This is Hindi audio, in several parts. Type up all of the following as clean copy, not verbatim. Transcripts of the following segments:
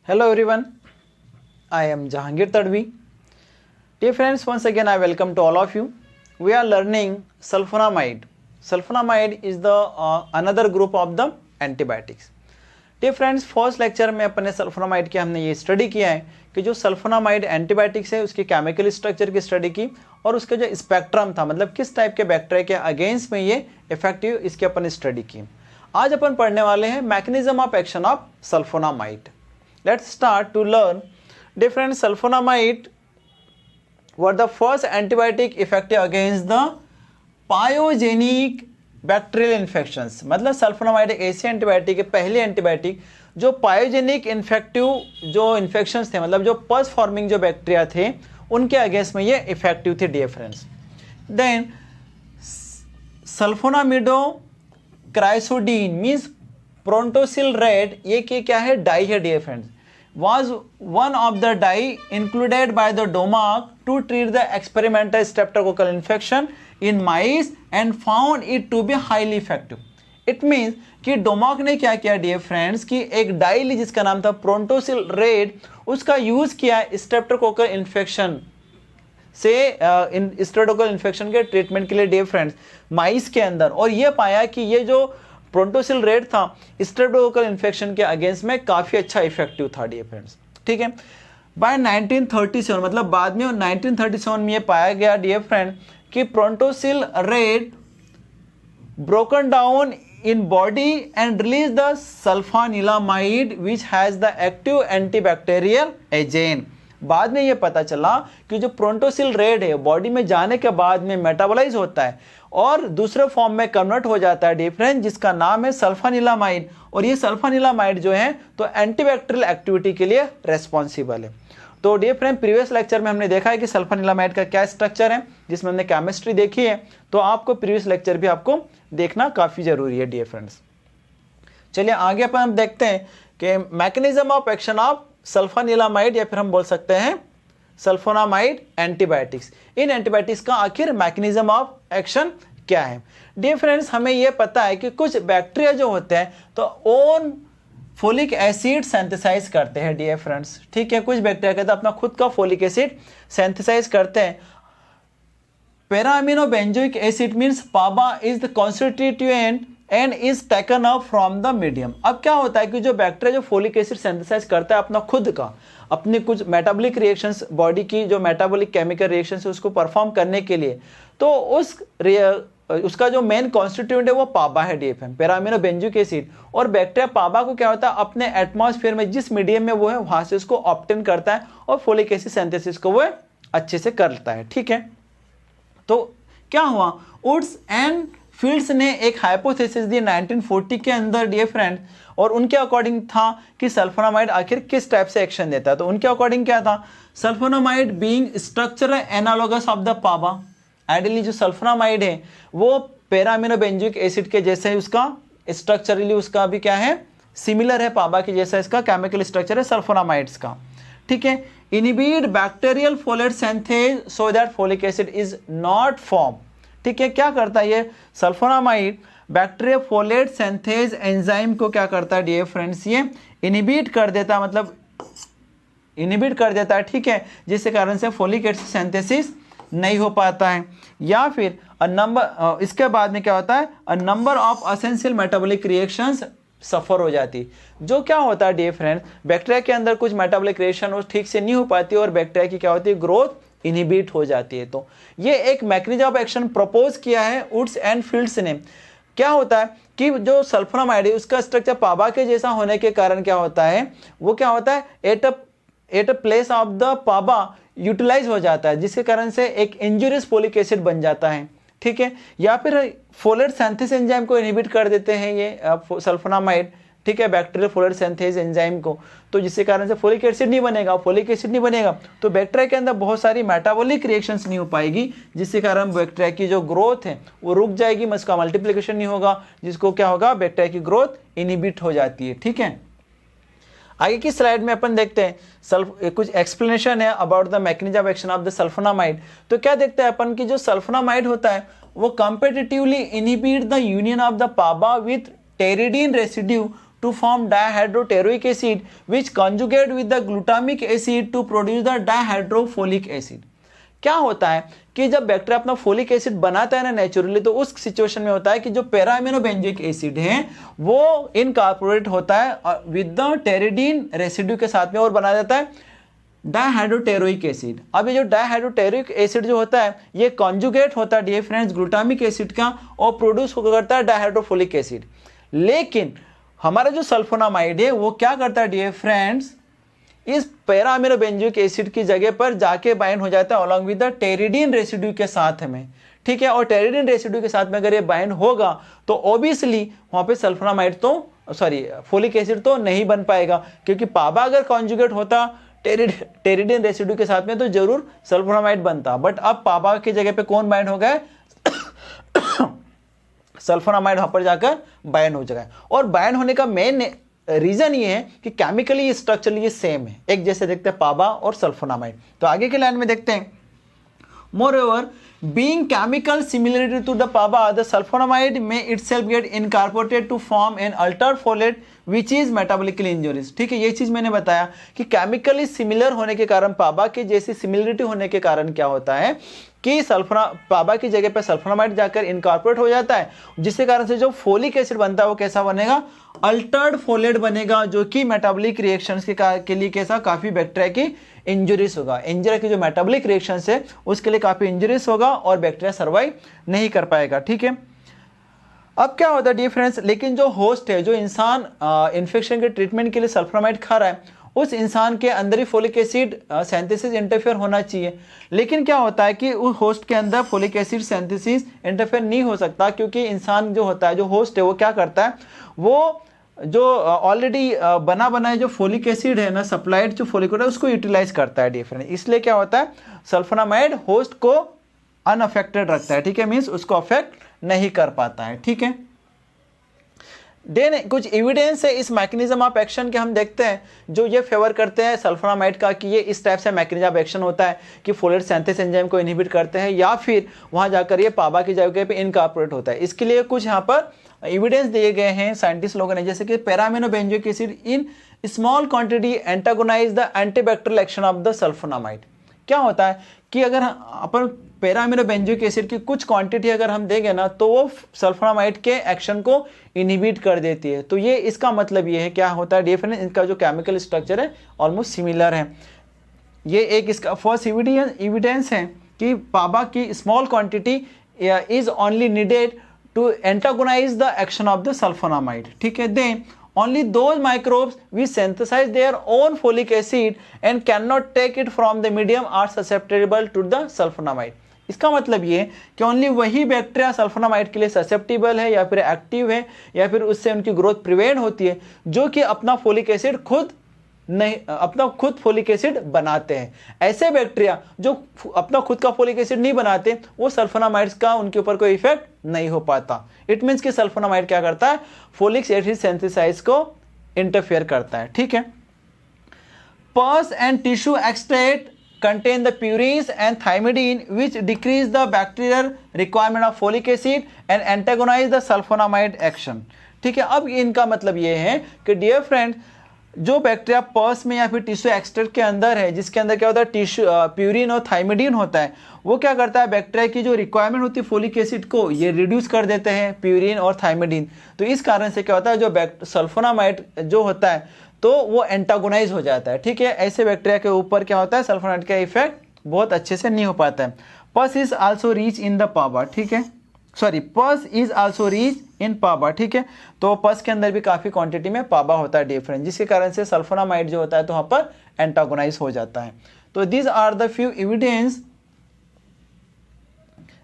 Hello everyone, I am Jahangir Tadvi. Dear friends, once again I welcome to all of you. We are learning sulfonamide. Sulfonamide is the another group of the antibiotics. Dear friends, first lecture में अपने सल्फोनामाइड की हमने ये स्टडी किया है कि जो सल्फोनामाइड एंटीबायोटिक्स है उसकी केमिकल स्ट्रक्चर की स्टडी की और उसका जो स्पेक्ट्रम था मतलब किस टाइप के बैक्टीरिया के अगेंस्ट में ये इफेक्टिव इसकी अपन स्टडी की। आज अपन पढ़ने वाले हैं mechanism of action of sulfonamide. Let's start to learn different sulfonamide were the first antibiotic effective against the pyogenic bacterial infections। मतलब सल्फोनामाइड एक ऐसी एंटीबायोटिक है, पहली एंटीबायोटिक जो पायोजेनिक इन्फेक्टिव जो इन्फेक्शंस थे मतलब जो पस फॉर्मिंग जो बैक्टीरिया थे उनके अगेंस्ट में ये इफेक्टिव थे dear friends. Then sulphonamido chrysoidine means prontosil red, ये क्या है, डाई है dear friends, was one of the dye included by the DOMAC to treat the experimental streptococcal infection in mice and found it to be highly effective। It means कि डोमाक ने क्या किया डियर फ्रेंड्स कि एक डाई ली जिसका नाम था प्रोंटोसिल रेड, उसका यूज किया स्ट्रेप्टोकोकल इन्फेक्शन से स्ट्रेप्टोकोकल इन्फेक्शन के ट्रीटमेंट के लिए डियर फ्रेंड्स माइस के अंदर, और ये पाया कि ये जो प्रोंटोसिल रेड था स्ट्रेप्टोकोकल इन्फेक्शन के अगेंस्ट में काफ़ी अच्छा इफेक्टिव था डियर फ्रेंड्स। ठीक है, बाय 1937 मतलब बाद में 1937 में ये पाया गया डियर फ्रेंड कि prontosil red broken down in body and release the sulphanilamide which has the active antibacterial agent. बाद में ये पता चला कि जो प्रोंटोसिल रेड है बॉडी में जाने के बाद में मेटाबोलाइज होता है और दूसरे फॉर्म में कन्वर्ट हो जाता है डियर फ्रेंड जिसका नाम है सल्फानिलामाइड, और ये सल्फानिलामाइड जो है तो एंटीबैक्टीरियल एक्टिविटी के लिए रेस्पॉन्सिबल है। तो डियर फ्रेंड प्रीवियस लेक्चर में हमने देखा है कि सल्फानिलामाइड का क्या स्ट्रक्चर है जिसमें हमने केमिस्ट्री देखी है, तो आपको प्रीवियस लेक्चर भी आपको देखना काफ़ी ज़रूरी है डियर फ्रेंड्स। चलिए आगे अपन हम देखते हैं कि मैकेनिज्म ऑफ एक्शन ऑफ सल्फानिलामाइड या फिर हम बोल सकते हैं सल्फोनामाइड एंटीबायोटिक्स। इन एंटीबायोटिक्स का आखिर मैकेनिज्म ऑफ एक्शन क्या है डियर फ्रेंड्स। हमें यह पता है कि कुछ बैक्टीरिया जो होते हैं तो ओन फोलिक एसिड सिंथेसाइज करते हैं डियर फ्रेंड्स। ठीक है, कुछ बैक्टीरिया कहते हैं अपना खुद का फोलिक एसिड सिंथेसाइज करते हैं। Para amino benzoic acid means PABA is the constituent and is taken up from the medium. अब क्या होता है कि जो बैक्टीरिया जो फोलिक एसिड सिंथेसाइज करता है अपना खुद का, अपने कुछ मेटाबॉलिक रिएक्शंस बॉडी की जो मेटाबॉलिक केमिकल रिएक्शंस है उसको परफॉर्म करने के लिए, तो उसका जो मेन कॉन्स्टिट्यूएंट है वो पाबा है डीएफएम पैराअमीनो बेंजोइक एसिड। और बैक्टीरिया पाबा को क्या होता है अपने एटमॉस्फेयर में जिस मीडियम में वो है वहां से उसको ऑब्टेन करता है और फोलिक एसिड सिंथेसिस को वो अच्छे से करता है। ठीक है, तो क्या हुआ, वुड्स एंड फील्ड्स ने एक हाइपोथेसिस दी 1940 के अंदर डियर फ्रेंड, और उनके अकॉर्डिंग था कि सल्फोनामाइड आखिर किस टाइप से एक्शन देता है। तो उनके अकॉर्डिंग क्या था, sulphonamide being structural analogous of the PABA. Ideally जो सल्फोनामाइड है वो पैराअमीनो बेंजोइक एसिड के जैसे ही उसका स्ट्रक्चरली उसका भी क्या है सिमिलर है, पाबा के जैसा इसका केमिकल स्ट्रक्चर है सल्फोनामाइड्स का। ठीक है, inhibit bacterial folate synthase so that folic acid is not form. ठीक है, क्या करता है ये sulfonamide bacteria folate synthase enzyme को क्या करता है डियर फ्रेंड्स, ये इनहिबिट कर देता है, मतलब इनहिबिट कर देता है। ठीक है, जिसके कारण से फोलिक एसिड सिंथेसिस नहीं हो पाता है, या फिर इसके बाद में क्या होता है a number of essential metabolic reactions suffer हो जाती। जो क्या होता है डियर फ्रेंड्स बैक्टीरिया के अंदर कुछ मेटाबॉलिक रिएक्शन ठीक से नहीं हो पाती और बैक्टीरिया की क्या होती है ग्रोथ इनहिबिट हो जाती है। तो ये एक मैकेनिज्म ऑफ एक्शन प्रपोज किया है वुड्स एंड फील्ड्स ने। क्या होता है कि जो सल्फोनामाइड है उसका स्ट्रक्चर पाबा के जैसा होने के कारण क्या होता है वो क्या होता है at a place of the PABA utilize हो जाता है, जिसके कारण से एक इंजुरियस फोलिक एसिड बन जाता है। ठीक है, या फिर फोलेट सिंथेसिस एंजाइम को इनहिबिट कर देते हैं ये सल्फोनामाइड। ठीक है, बैक्टीरियल फोलेट सिंथेसिस एंजाइम को, तो जिसके कारण से फोलिक एसिड नहीं बनेगा। फोलिक एसिड नहीं बनेगा तो बैक्टीरिया के अंदर बहुत सारी मेटाबॉलिक रिएक्शंस नहीं हो पाएगी, जिसके कारण बैक्टीरिया की जो ग्रोथ है वो रुक जाएगी, उसका मल्टीप्लिकेशन नहीं होगा, जिसको क्या होगा बैक्टीरिया की ग्रोथ इनहिबिट हो जाती है। ठीक है, आगे की स्लाइड में अपन देखते हैं कुछ एक्सप्लेनेशन है about the mechanism of action of the sulphonamide. तो क्या देखते हैं अपन की जो सल्फोनामाइड होता है वो competitively inhibit the union of the PABA with pteridine residue to form dihydroteroic acid which conjugate with the glutamic acid to produce the dihydrofolic acid। क्या होता है कि जब बैक्टीरिया अपना फोलिक एसिड बनाता है ना नेचुरली, तो उस सिचुएशन में होता है कि जो पैरा अमीनो बेंजोइक एसिड है वो इनकॉर्पोरेट होता है विद द टेरिडीन रेसिड्यू के साथ में और बना जाता है डायहाइड्रोटेरोइक एसिड। अब ये जो डायहाइड्रोटेरोइक एसिड जो होता है ये कॉन्जुगेट होता है डियर फ्रेंड्स ग्लूटामिक एसिड का और प्रोड्यूस करता है डायहाइड्रोफोलिक एसिड। लेकिन हमारा जो सल्फोनामाइड है वो क्या करता है डियर फ्रेंड्स, इस पैरा अमीनो बेंजोइक एसिड की जगह पर जाके बाइंड हो जाता है अलॉन्ग विद द टेरिडीन रेसिड्यू के साथ में, ठीक है। और टेरिडीन रेसिड्यू के साथ में अगर ये बाइंड होगा तो ऑब्वियसली वहां पे सल्फोनामाइड तो फोलिक एसिड तो नहीं बन पाएगा, क्योंकि पाबा अगर कॉन्जुगेट होता टेरिडीन रेसिड्यू के साथ में तो जरूर सल्फोनामाइड बनता। बट अब पाबा की जगह पे कौन बाइंड हो गया सल्फोनामाइड वहां पर जाकर बाइंड हो जाएगा। और बाइंड होने का मेन रीजन ये है कि केमिकली स्ट्रक्चरली ये सेम है, एक जैसे देखते हैं पाबा और सल्फोनामाइड। तो आगे के लाइन में देखते हैं, मोreover being chemical similarity to the PABA, the sulfonamide may itself get incorporated to form an altered folate which is metabolically injurious। ठीक है, ये चीज मैंने बताया कि केमिकली सिमिलर होने के कारण, पाबा के जैसी सिमिलरिटी होने के कारण क्या होता है कि पाबा की जगह पे सल्फोनामाइड जाकर इनकॉर्पोरेट हो जाता है, जिसके कारण से जो फोलिक एसिड बनता है वो कैसा बनेगा, अल्टर्ड फोलेट बनेगा, जो कि मेटाबॉलिक रिएक्शंस के लिए कैसा काफी बैक्टीरिया की इंजुरीज होगा। इंजरी की जो मेटाबॉलिक रिएक्शंस है उसके लिए काफी इंजुरीज होगा और बैक्टीरिया सर्वाइव नहीं कर पाएगा। ठीक है, अब क्या होता है डियर फ्रेंड्स, लेकिन जो होस्ट है, जो इंसान इन्फेक्शन के ट्रीटमेंट के लिए सल्फोनामाइड खा रहा है, उस इंसान के अंदर ही फोलिक एसिड सिंथेसिस इंटरफेयर होना चाहिए। लेकिन क्या होता है कि उस होस्ट के अंदर फोलिक एसिड सिंथेसिस इंटरफेयर नहीं हो सकता, क्योंकि इंसान जो होता है, जो होस्ट है, वो क्या करता है, वो जो ऑलरेडी बना बनाया जो फोलिक एसिड है ना, सप्लाइड जो फोलिक एसिड है उसको यूटिलाइज करता है डिफरेंट। इसलिए क्या होता है, सल्फोनामाइड होस्ट को अनअफेक्टेड रखता है। ठीक है, मीन्स उसको अफेक्ट नहीं कर पाता है। ठीक है, देन कुछ एविडेंस है इस मैकेनिज्म ऑफ एक्शन के हम देखते हैं जो ये फेवर करते हैं सल्फोनामाइड का, कि ये इस टाइप से मैकेनिज्म ऑफ एक्शन होता है कि फोलेट सिंथेसिस एंजाइम को इनहिबिट करते हैं या फिर वहां जाकर ये पाबा की जगह पे इनकॉर्पोरेट होता है। इसके लिए कुछ यहाँ पर एविडेंस दिए गए हैं साइंटिस्ट लोगों ने, जैसे कि para amino benzoic acid in small quantity antagonize the antibacterial action of the sulphonamide. क्या होता है कि अगर अपन पैरा अमीनो बेंजोइक एसिड की कुछ क्वांटिटी अगर हम देंगे ना, तो वो सल्फोनामाइड के एक्शन को इनहिबिट कर देती है। तो ये इसका मतलब ये है, क्या होता है डिफरेंस, इनका जो केमिकल स्ट्रक्चर है ऑलमोस्ट सिमिलर है। ये एक इसका फर्स्ट एविडेंस है कि पाबा की small quantity is only needed to antagonize the action of the sulfonamide। ठीक है, then only those microbes which synthesize their own folic acid and cannot take it from the medium are susceptible to the sulfonamide। इसका मतलब ये कि ओनली वही बैक्टीरिया सल्फोनामाइड के लिए ससेप्टिबल है या फिर एक्टिव है या फिर उससे उनकी ग्रोथ प्रिवेंट होती है, जो कि अपना फोलिक एसिड खुद फोलिक एसिड बनाते हैं। ऐसे बैक्टीरिया जो अपना खुद का फोलिक एसिड नहीं बनाते, वो सल्फोनामाइड्स का उनके ऊपर कोई इफेक्ट नहीं हो पाता। इट मींस कि सल्फोनामाइड क्या करता है, फोलिक एसिड सिंथेसाइज को इंटरफेयर करता है। ठीक है, पस and tissue extract contain the purines and thymidine which decrease the bacterial requirement of folic acid and antagonize the sulfonamide action। ठीक है, अब इनका मतलब ये है कि डियर फ्रेंड, जो बैक्टीरिया पर्स में या फिर टिश्यू एक्सट्रैक्ट के अंदर है, जिसके अंदर क्या होता है, टिश्यू प्यूरिन और थाइमिडीन होता है, वो क्या करता है, बैक्टीरिया की जो रिक्वायरमेंट होती है फोलिक एसिड को ये रिड्यूस कर देते हैं प्यूरिन और थाइमिडीन। तो इस कारण से क्या होता है, जो सल्फोनामाइड जो होता है तो वो एंटागोनाइज हो जाता है। ठीक है, ऐसे बैक्टीरिया के ऊपर क्या होता है, सल्फोनामाइड का इफेक्ट बहुत अच्छे से नहीं हो पाता है। Pus is also rich in the PABA. ठीक है, sorry, pus is also rich in PABA. ठीक है, तो पस के अंदर भी काफी क्वांटिटी में पाबा होता है डिफरेंट, जिसके कारण से सल्फोनामाइड जो होता है तो वहां पर एंटागोनाइज हो जाता है। तो these are the few evidence.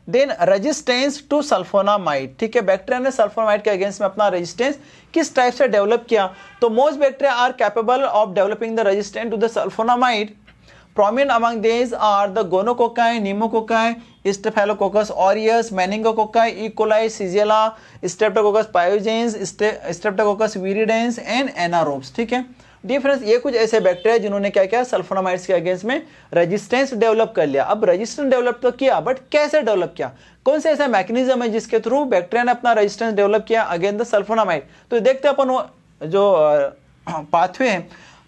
Then resistance to sulfonamide. ठीक है, बैक्टीरिया ने सल्फोनामाइड के अगेंस्ट में अपना रेजिस्टेंस किस टाइप से डेवलप किया, तो most bacteria are capable of developing the resistance to the sulfonamide. Prominent among these are the gonococci, pneumococci, Staphylococcus aureus, meningococci, E. coli, Shigella, Streptococcus pyogenes, Streptococcus viridans and anaerobes। ठीक है, डिफरेंस ये कुछ ऐसे बैक्टीरिया जिन्होंने क्या किया, सल्फोनामाइड्स के अगेंस्ट में रेजिस्टेंस डेवलप कर लिया। अब रेजिस्टेंस डेवलप तो किया, बट कैसे डेवलप किया, कौन से ऐसा मैकेनिज्म है जिसके थ्रू बैक्टीरिया ने अपना रेजिस्टेंस डेवलप किया अगेंस्ट द सल्फोनामाइड। तो देखते हैं अपन जो पाथवे है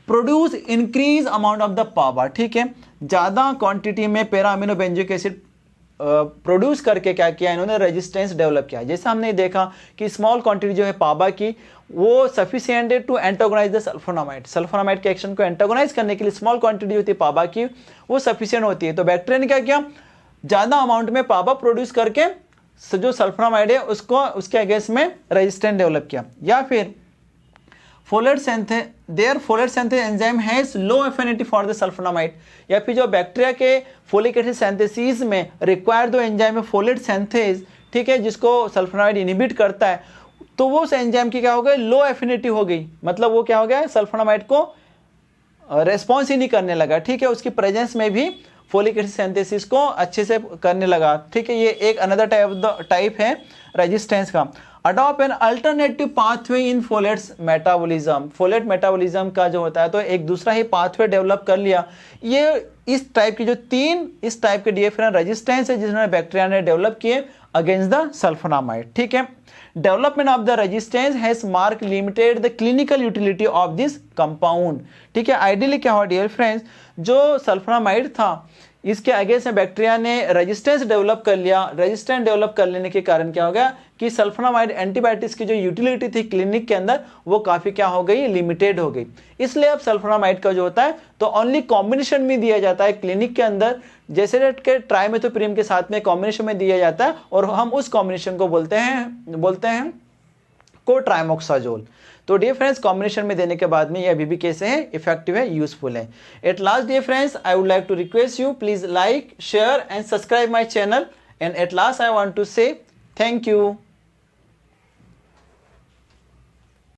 produce increase amount of the PABA, ठीक है, ज़्यादा क्वांटिटी में para amino benzoic acid produce करके क्या किया इन्होंने, रेजिस्टेंस डेवलप किया। जैसे हमने देखा कि स्मॉल क्वांटिटी जो है पाबा की वो सफिशिएंट है to antagonise the sulphonamide, sulphonamide के एक्शन को एंटागोनाइज करने के लिए स्मॉल क्वांटिटी होती है पाबा की वो सफिशिएंट होती है। तो बैक्टीरिया ने क्या किया, ज़्यादा अमाउंट में पाबा प्रोड्यूस करके जो सल्फोनामाइड है उसको उसके अगेंस्ट में रेजिस्टेंट डेवलप किया। या फिर folate synthase, their folate synthase enzyme has low affinity for the sulfonamide, या फिर जो बैक्टीरिया के फोलिक एसिड सिंथेसिस में रिक्वायर्ड दो एंजाइम है फोलेट सिंथेस, ठीक है, जिसको सल्फोनामाइड इनहिबिट करता है, तो वो उस एंजाइम की क्या हो गई, लो एफिनिटी हो गई, मतलब वो क्या हो गया, सल्फोनामाइड को रेस्पॉन्स ही नहीं करने लगा, ठीक है, उसकी प्रेजेंस में भी फोलिक एसिड सिंथेसिस को अच्छे से करने लगा, ठीक है। ये एक अनदर टाइप है रेजिस्टेंस का। Adopt an alternative pathway in folates metabolism, folate metabolism का जो होता है तो एक दूसरा ही पाथवे डेवलप कर लिया। ये इस टाइप की जो इस टाइप के डिफरेंट रेजिस्टेंस है जिन्होंने बैक्टीरिया ने डेवलप किए अगेंस्ट द सल्फोनामाइड, ठीक है। Development of the resistance has mark limited the clinical utility of this compound, ठीक है। आइडियली क्या हुआ डियर फ्रेंड्स, जो सल्फोनामाइड था इसके अगेंस्ट में बैक्टीरिया ने रेजिस्टेंस डेवलप कर लिया। रेजिस्टेंस डेवलप कर लेने के कारण क्या हो गया कि सल्फोनामाइड एंटीबायोटिक्स की जो यूटिलिटी थी क्लिनिक के अंदर वो काफ़ी क्या हो गई, लिमिटेड हो गई। इसलिए अब सल्फोनामाइड का जो होता है तो ओनली कॉम्बिनेशन में दिया जाता है क्लिनिक के अंदर, जैसे के ट्राइमेथोप्रिम के साथ में कॉम्बिनेशन में दिया जाता है और हम उस कॉम्बिनेशन को बोलते हैं कोट्राइमोक्साजोल। तो डियर फ्रेंड्स कॉम्बिनेशन में देने के बाद में ये अभी भी कैसे है, इफेक्टिव है, यूजफुल है। At last dear friends I would like to request you please like share and subscribe my channel, and at last I want to say thank you.